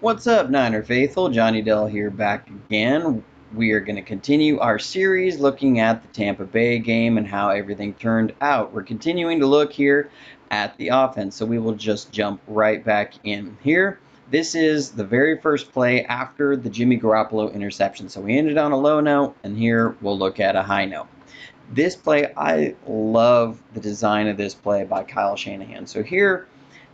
What's up, Niner Faithful? Johnny Dell here back again. We are going to continue our series looking at the Tampa Bay game and how everything turned out. We're continuing to look here at the offense, so we will just jump right back in here. This is the very first play after the Jimmy Garoppolo interception. So we ended on a low note, and here we'll look at a high note. This play, I love the design of this play by Kyle Shanahan. So here,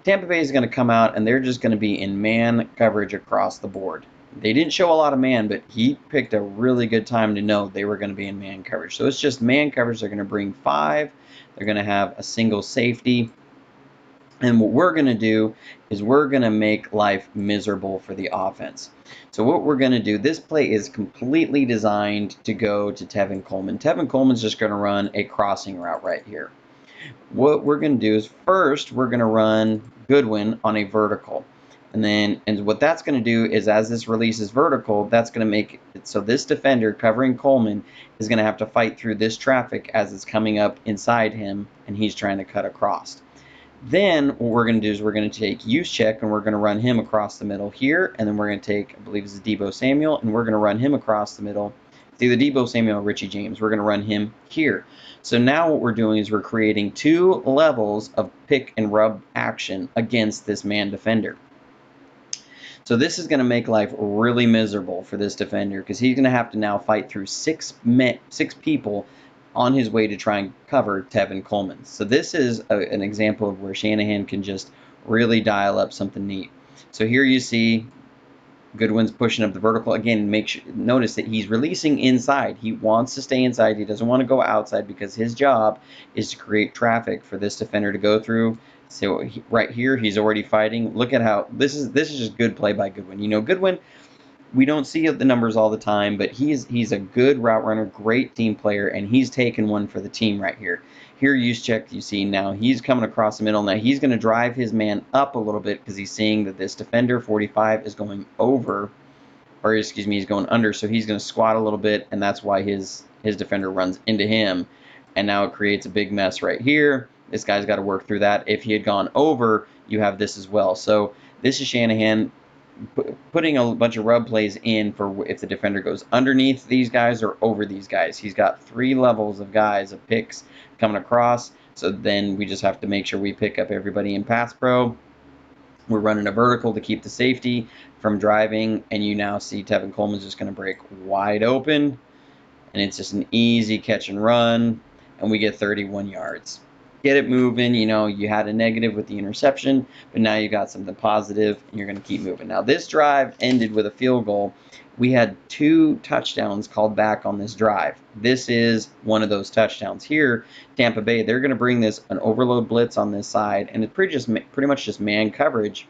Tampa Bay is going to come out and they're just going to be in man coverage across the board. They didn't show a lot of man, but he picked a really good time to know they were going to be in man coverage. So it's just man coverage. They're going to bring five. They're going to have a single safety. And what we're going to do is we're going to make life miserable for the offense. So what we're going to do, this play is completely designed to go to Tevin Coleman. Tevin Coleman's just going to run a crossing route right here. What we're going to do is first we're going to run Goodwin on a vertical. And what that's going to do is as this releases vertical, that's going to make it so this defender covering Coleman is going to have to fight through this traffic as it's coming up inside him and he's trying to cut across. Then what we're going to do is we're going to take Juszczyk and we're going to run him across the middle here. And then we're going to take, I believe it's Deebo Samuel, and we're going to run him across the middle. It's either Deebo Samuel or Richie James. We're going to run him here. So now what we're doing is we're creating two levels of pick and rub action against this man defender. So this is going to make life really miserable for this defender because he's going to have to now fight through six people on his way to try and cover Tevin Coleman. So this is an example of where Shanahan can just really dial up something neat. So here you see Goodwin's pushing up the vertical. Again, notice that he's releasing inside. He wants to stay inside. He doesn't want to go outside because his job is to create traffic for this defender to go through. So right here, he's already fighting. Look at how this is just good play by Goodwin. You know, Goodwin, we don't see the numbers all the time, but he's a good route runner, great team player, and he's taken one for the team right here. Here, Juszczyk, you see now he's coming across the middle. Now he's going to drive his man up a little bit because he's seeing that this defender 45 is going over, or excuse me, he's going under. So he's going to squat a little bit, and that's why his defender runs into him, and now it creates a big mess right here. This guy's got to work through that. If he had gone over, you have this as well. So this is Shanahan putting a bunch of rub plays in for if the defender goes underneath these guys or over these guys. He's got three levels of guys of picks coming across. So then we just have to make sure we pick up everybody in pass pro. We're running a vertical to keep the safety from driving, and you now see Tevin Coleman's just going to break wide open, and it's just an easy catch and run, and we get 31 yards. Get it moving. You know, you had a negative with the interception, but now you got something positive, and you're going to keep moving. Now, this drive ended with a field goal. We had 2 touchdowns called back on this drive. This is one of those touchdowns here. Tampa Bay, they're going to bring this an overload blitz on this side, and it's pretty much just man coverage.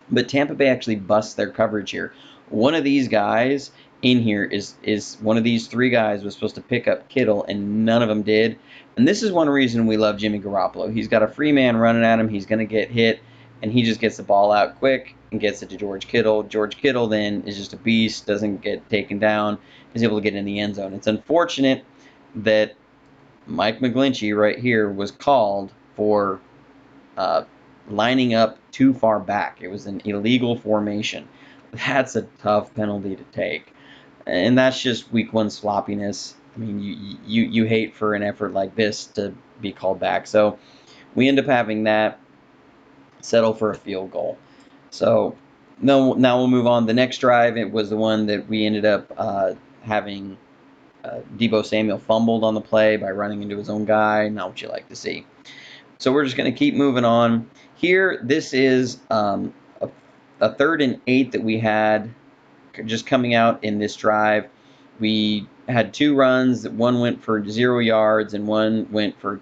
But Tampa Bay actually busts their coverage here. One of these guys in here is one of these 3 guys was supposed to pick up Kittle, and none of them did. And this is one reason we love Jimmy Garoppolo. He's got a free man running at him. He's going to get hit, and he just gets the ball out quick and gets it to George Kittle. George Kittle then is just a beast, doesn't get taken down, is able to get in the end zone. It's unfortunate that Mike McGlinchey right here was called for lining up too far back. It was an illegal formation. That's a tough penalty to take, and that's just week 1 sloppiness. I mean, you hate for an effort like this to be called back. So we end up having that settle for a field goal. So no, now we'll move on. The next drive, it was the one that we ended up having Deebo Samuel fumbled on the play by running into his own guy. Not what you like to see. So we're just going to keep moving on. Here, this is a 3rd and 8 that we had just coming out in this drive. We had 2 runs. One went for 0 yards and one went for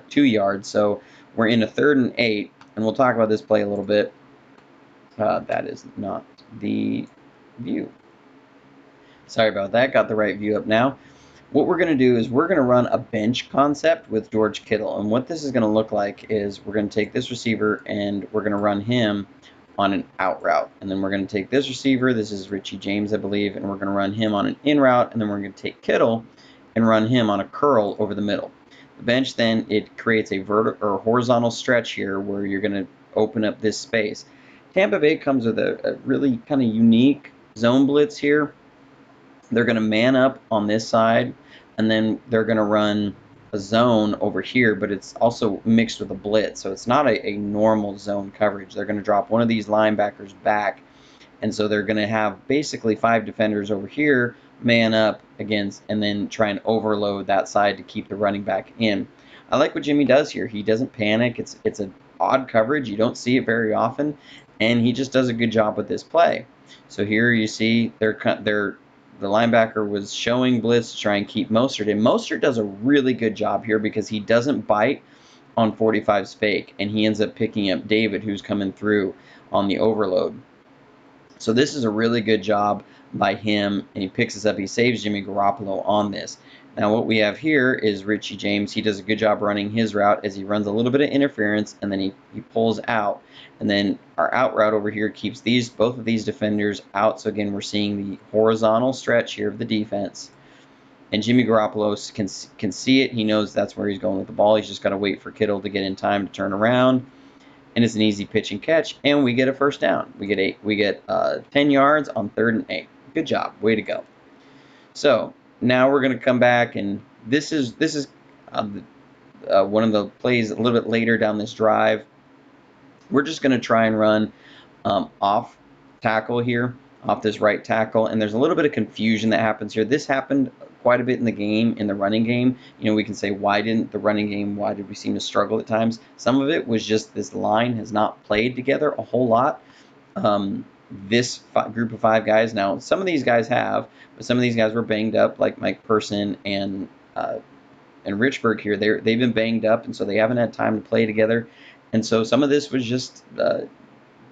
2 yards. So we're in a 3rd and 8, and we'll talk about this play a little bit. That is not the view. Sorry about that. Got the right view up now. What we're going to do is we're going to run a bench concept with George Kittle. And what this is going to look like is we're going to take this receiver and we're going to run him on an out route. And then we're going to take this receiver, this is Richie James, I believe, and we're going to run him on an in route. And then we're going to take Kittle and run him on a curl over the middle. The bench then, it creates a vertical or horizontal stretch here where you're going to open up this space. Tampa Bay comes with a really kind of unique zone blitz here. They're going to man up on this side, and then they're going to run a zone over here, but it's also mixed with a blitz. So it's not a normal zone coverage. They're going to drop one of these linebackers back, and so they're going to have basically 5 defenders over here man up against, and then try and overload that side to keep the running back in. I like what Jimmy does here. He doesn't panic. It's an odd coverage. You don't see it very often, and he just does a good job with this play. So here you see the linebacker was showing blitz to try and keep Mostert in. Mostert does a really good job here because he doesn't bite on 45's fake, and he ends up picking up David, who's coming through on the overload. So this is a really good job by him, and he picks us up. He saves Jimmy Garoppolo on this. Now what we have here is Richie James. He does a good job running his route as he runs a little bit of interference, and then he pulls out. And then our out route over here keeps both of these defenders out. So again, we're seeing the horizontal stretch here of the defense. And Jimmy Garoppolo can see it. He knows that's where he's going with the ball. He's just got to wait for Kittle to get in time to turn around. And it's an easy pitch and catch, and we get a first down. We get 10 yards on 3rd and 8. Good job, way to go. So now we're going to come back, and this is one of the plays a little bit later down this drive. We're just going to try and run off tackle here, off this right tackle, and there's a little bit of confusion that happens here. This happened quite a bit in the game, in the running game. You know, we can say, why did we seem to struggle at times? Some of it was just this line has not played together a whole lot. This group of 5 guys, now some of these guys have, but some of these guys were banged up, like Mike Person and Richburg here. They've been banged up, and so they haven't had time to play together. And so some of this was just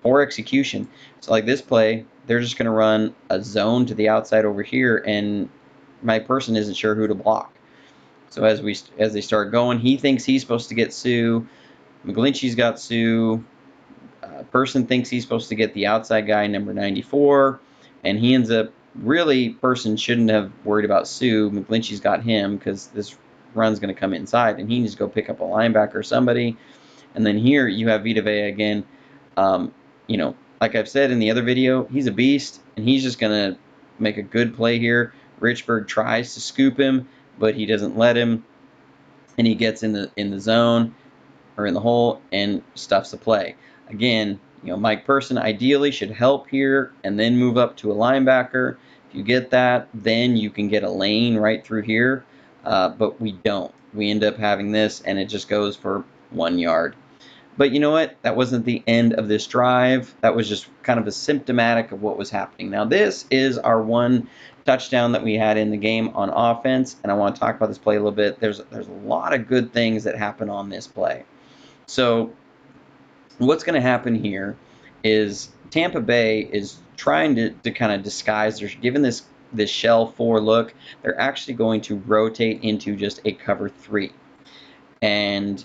poor execution. So like this play, they're just going to run a zone to the outside over here, and my person isn't sure who to block. So as they start going, he thinks he's supposed to get Sue. McGlinchey's got Sue. Person thinks he's supposed to get the outside guy, number 94, and he ends up Person shouldn't have worried about Sue. McGlinchey's got him because this run's going to come inside, and he needs to go pick up a linebacker or somebody. And then here you have Vita Vea again. You know, like I've said in the other video, he's a beast, and he's just going to make a good play here. Richburg tries to scoop him, but he doesn't let him, and he gets in the zone or in the hole and stuffs the play. Again, you know, Mike Person ideally should help here and then move up to a linebacker. If you get that, then you can get a lane right through here, but we don't. We end up having this, and it just goes for 1 yard. But you know what? That wasn't the end of this drive. That was just kind of a symptomatic of what was happening. Now, this is our one touchdown that we had in the game on offense, and I want to talk about this play a little bit. There's a lot of good things that happen on this play. So what's going to happen here is Tampa Bay is trying to kind of disguise. They're given this shell 4 look. They're actually going to rotate into just a cover 3. And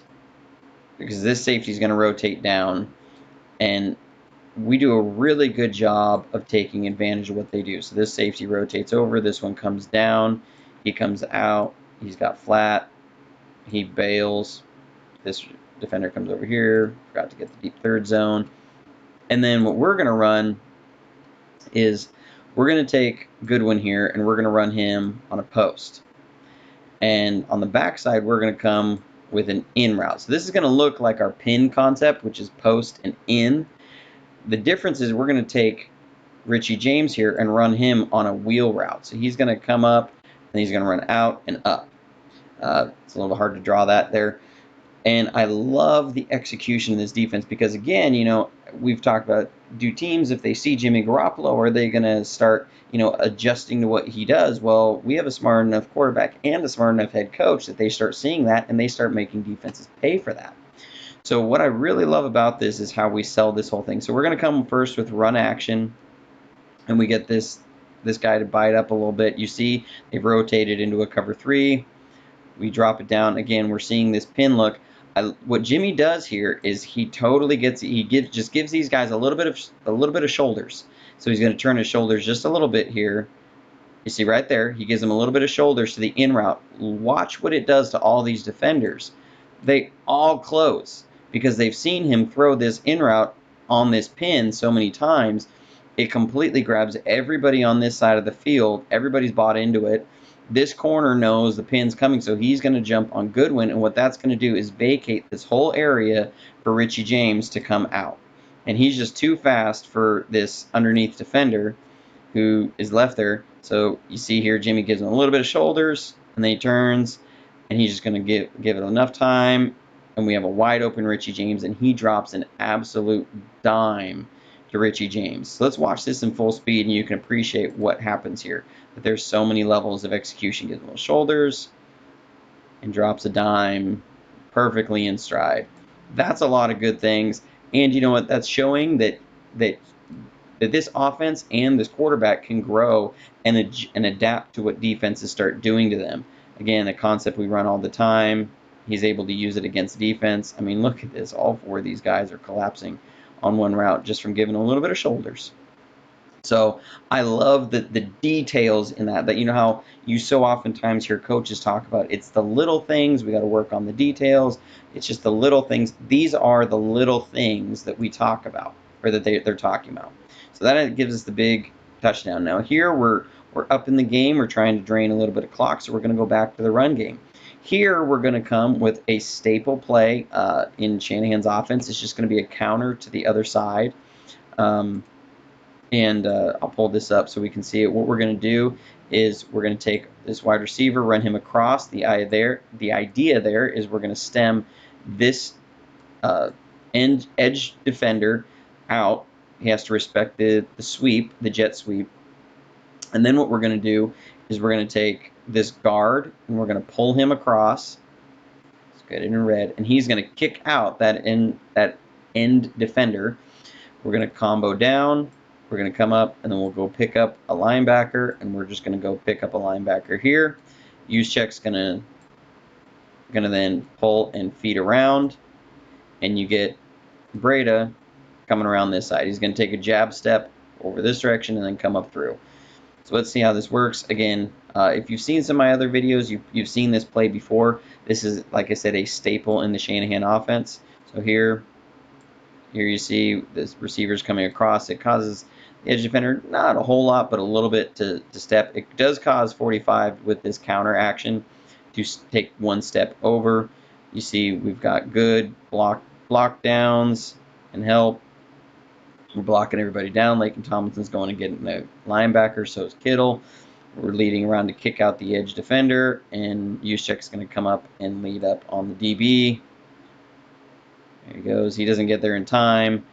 because this safety is going to rotate down, and we do a really good job of taking advantage of what they do. So this safety rotates over, this one comes down, he comes out, he's got flat, he bails, this defender comes over here, forgot to get the deep third zone, and then what we're going to run is we're going to take Goodwin here, and we're going to run him on a post. And on the backside, we're going to come with an in route. So this is going to look like our pin concept, which is post and in. The difference is we're going to take Richie James here and run him on a wheel route. So he's going to come up, and he's going to run out and up. It's a little hard to draw that there. And I love the execution of this defense because, again, you know, we've talked about, do teams, if they see Jimmy Garoppolo, are they going to start, you know, adjusting to what he does? Well, we have a smart enough quarterback and a smart enough head coach that they start seeing that, and they start making defenses pay for that. So what I really love about this is how we sell this whole thing. So we're going to come first with run action, and we get this guy to bite up a little bit. You see they've rotated into a cover 3. We drop it down. Again, we're seeing this pin look. What Jimmy does here is he totally gives these guys a little bit of shoulders. So he's going to turn his shoulders just a little bit here. You see right there, he gives them a little bit of shoulders to the in route. Watch what it does to all these defenders. They all close because they've seen him throw this in route on this pin so many times, it completely grabs everybody on this side of the field. Everybody's bought into it. This corner knows the pin's coming, so he's going to jump on Goodwin, and what that's going to do is vacate this whole area for Richie James to come out. And he's just too fast for this underneath defender who is left there. So you see here, Jimmy gives him a little bit of shoulders, and then he turns, and he's just going to give it enough time, and we have a wide open Richie James, and he drops an absolute dime to Richie James. So let's watch this in full speed, and you can appreciate what happens here. That there's so many levels of execution. Gives him little shoulders, and drops a dime perfectly in stride. That's a lot of good things, and you know what? That's showing that this offense and this quarterback can grow and adapt to what defenses start doing to them. Again, a concept we run all the time. He's able to use it against defense. I mean, look at this. All four of these guys are collapsing on one route just from giving a little bit of shoulders. So I love the details in that you know how you so oftentimes hear coaches talk about it's the little things, we got to work on the details. It's just the little things. These are the little things that we talk about, or that they're talking about. So that gives us the big touchdown. Now here we're up in the game. We're trying to drain a little bit of clock, so we're going to go back to the run game. Here we're going to come with a staple play in Shanahan's offense. It's just going to be a counter to the other side. And I'll pull this up so we can see it. What we're going to do is we're going to take this wide receiver, run him across. The idea there is we're going to stem this edge defender out. He has to respect the sweep, the jet sweep. And then what we're going to do is we're going to take this guard and we're going to pull him across. Let's get it in red. And he's going to kick out that end defender. We're going to combo down. We're going to come up, and then we'll go pick up a linebacker, and we're just going to go pick up a linebacker here. Juszczyk's going to then pull and feed around, and you get Breda coming around this side. He's going to take a jab step over this direction and then come up through. So let's see how this works. Again, if you've seen some of my other videos, you've seen this play before. This is, like I said, a staple in the Shanahan offense. So here you see this receiver's coming across. It causes the edge defender not a whole lot, but a little bit to step. It does cause 45 with this counter action to take one step over. You see we've got good block downs and help. We're blocking everybody down. Laken Tomlinson's going to get the linebacker, so is Kittle. We're leading around to kick out the edge defender, and Juszczyk's going to come up and lead up on the DB. There he goes. He doesn't get there in time,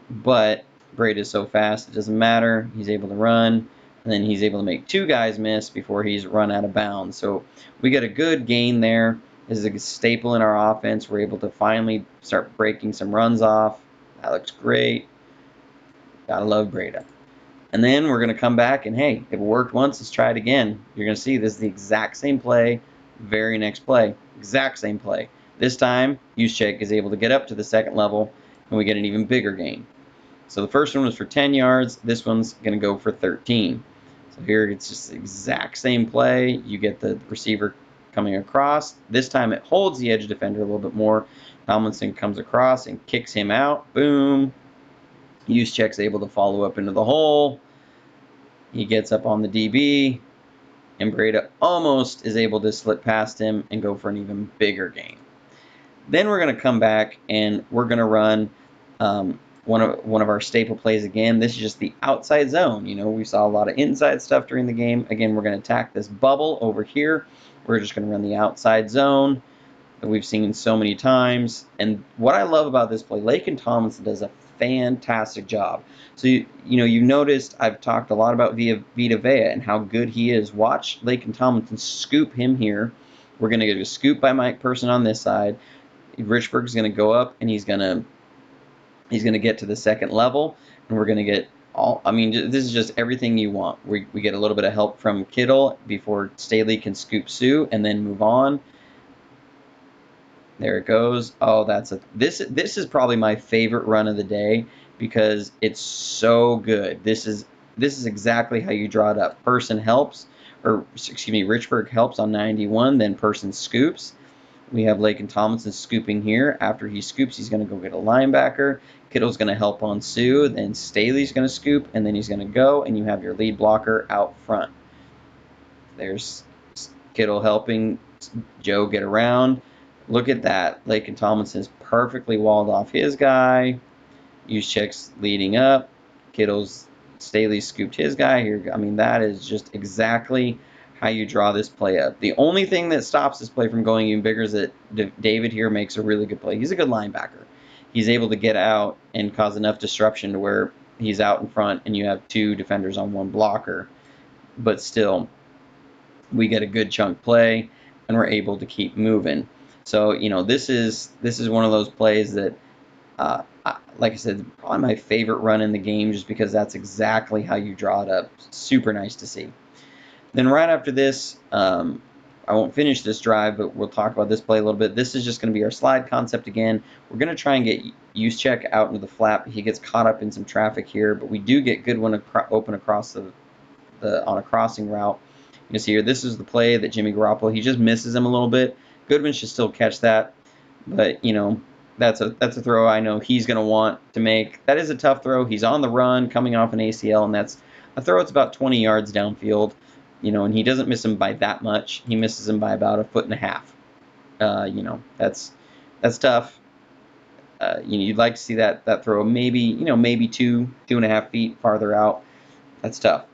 but Breda is so fast it doesn't matter. He's able to run, and then he's able to make two guys miss before he's run out of bounds. So we get a good gain there. This is a staple in our offense. We're able to finally start breaking some runs off. That looks great. Gotta love Breda. And then we're going to come back and, hey, if it worked once, let's try it again. You're going to see this is the exact same play, very next play, exact same play. This time, Juszczyk is able to get up to the second level, and we get an even bigger gain. So the first one was for 10 yards. This one's going to go for 13. So here it's just the exact same play. You get the receiver coming across. This time it holds the edge defender a little bit more. Tomlinson comes across and kicks him out. Boom. Juszczyk's able to follow up into the hole. He gets up on the DB, and Breda almost is able to slip past him and go for an even bigger gain. Then we're going to come back and we're going to run one of our staple plays again. This is just the outside zone. You know, we saw a lot of inside stuff during the game. Again, we're going to attack this bubble over here. We're just going to run the outside zone that we've seen so many times. And what I love about this play, Laken Tomlinson does a fantastic job. So, you've noticed I've talked a lot about Vita Vea and how good he is. Watch Laken Tomlinson scoop him here. We're going to get a scoop by Mike Person on this side. Richburg's going to go up, and he's going to get to the second level, and we're going to get this is just everything you want. We get a little bit of help from Kittle before Staley can scoop Sue and then move on. There it goes. Oh, this is probably my favorite run of the day because it's so good. This is exactly how you draw it up. Person helps, or excuse me, Richburg helps on 91, then Person scoops. We have Lake and Tomlinson scooping here. After he scoops, he's going to go get a linebacker. Kittle's going to help on Sue. Then Staley's going to scoop, and then he's going to go, and you have your lead blocker out front. There's Kittle helping Joe get around. Look at that. Lake and Tomlinson's perfectly walled off his guy. Juszczyk's leading up. Staley scooped his guy here. I mean, that is just exactly how you draw this play up. The only thing that stops this play from going even bigger is that David here makes a really good play. He's a good linebacker. He's able to get out and cause enough disruption to where he's out in front and you have 2 defenders on 1 blocker. But still, we get a good chunk play and we're able to keep moving. So, this is one of those plays that like I said, probably my favorite run in the game just because that's exactly how you draw it up. Super nice to see. Then right after this, I won't finish this drive, but we'll talk about this play a little bit. This is just going to be our slide concept again. We're going to try and get Juszczyk out into the flat. He gets caught up in some traffic here, but we do get good one open across on a crossing route. You can see here, this is the play that Jimmy Garoppolo, he just misses him a little bit. Goodwin should still catch that, but that's a throw I know he's going to want to make. That is a tough throw. He's on the run, coming off an ACL, and that's a throw that's about 20 yards downfield. And he doesn't miss him by that much. He misses him by about 1.5 feet. That's tough. You'd like to see that throw maybe 2.5 feet farther out. That's tough.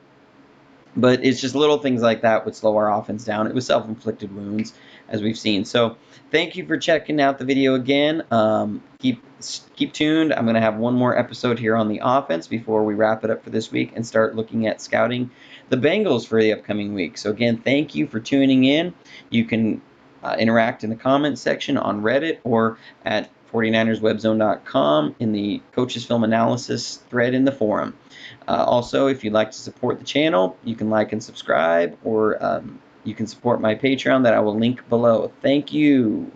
But it's just little things like that would slow our offense down. It was self-inflicted wounds, as we've seen. So thank you for checking out the video again. Keep tuned. I'm going to have one more episode here on the offense before we wrap it up for this week and start looking at scouting the Bengals for the upcoming week. So again, thank you for tuning in. You can interact in the comments section on Reddit or at 49erswebzone.com in the Coaches Film Analysis thread in the forum. Also, if you'd like to support the channel, you can like and subscribe, or you can support my Patreon that I will link below. Thank you.